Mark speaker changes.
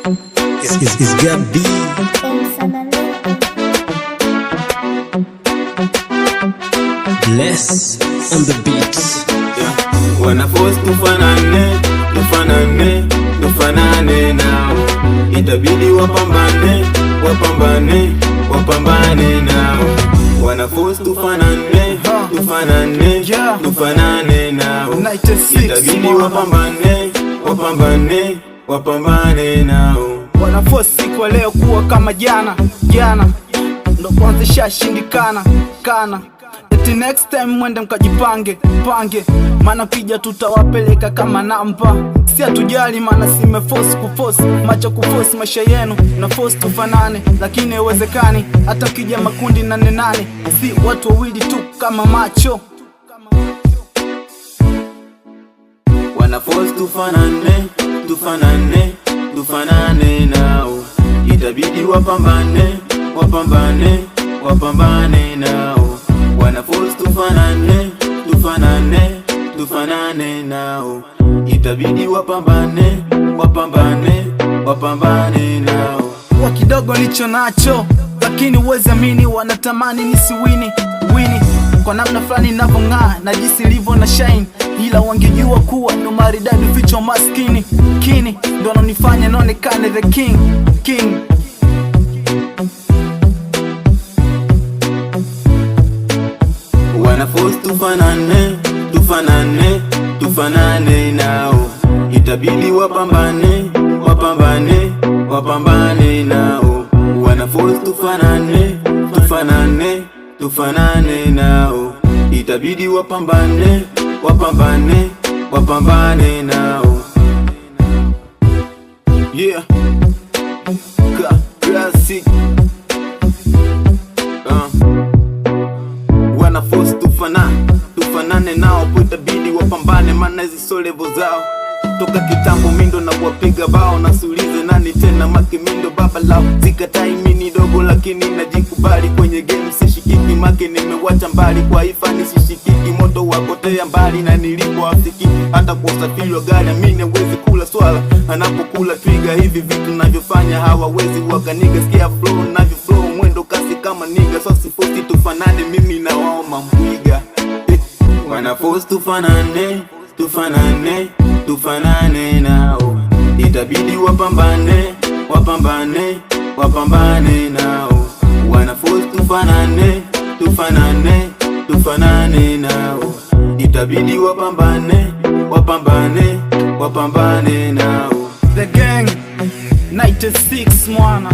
Speaker 1: It's Gabi. Bless on the beats.
Speaker 2: Wanaforce tufanane nao. Itabidi wapambane nao. Wanaforce tufanane nao. Itabidi wapambane nao.
Speaker 3: Wanaforce kwa leo kuwa kama jana ndo kwanza shashindikana kana. Eti next time mwende mkajipange maana kija tutawapeleka kama namba. Si atujali maana sime force macho kuforce maisha yenu na force tufanane, lakini haiwezekani hata kija makundi nane. Si watu wawili tu kama macho.
Speaker 2: Wanaforce tufanane nao. Itabidi wapambane nao. Wanaforce tufanane nao. Itabidi wapambane nao.
Speaker 3: Kwa kidogo nicho nacho, lakini uwezi amini wanatamani nisiwini kwa namna fulani ninavyong'aa na jinsi ilivyo na shine, ila wangejua kuwa ndo maridadi ficho maskini kini ndo anonifanya naonekane the king.
Speaker 2: Wanaforce tufanane nao. Itabidi wapambane nao. Wanaforce tufanane nao. Itabidi wapambane nao. Yeah, classic. Wanaforce tufanane nao. Itabidi wapambane maana hizi so level zao. Toka kitambo mindo na kuwapiga bao. Nasulize nani tena makimindo baba lao. Zikatai mini dogo lakini najikubali. Kwenye game sishikiki make nimewacha mbali. Kwa ifani sishikiki moto wakotea mbali. Na nilipo afiki hata kwa usafiri wa gari. Mine wezi kula swala anapokula twiga. Hivi vitu navyofanya hawawezi wakaniga. Skia flow navyo flow mwendo kasi kama niga. So sifosi tufanane mimi na wao mamwiga. Wanaforce tufanane nao. Itabidi wapambane nao. Wanaforce tufanane nao. Itabidi wapambane nao.
Speaker 3: The gang 96 mwana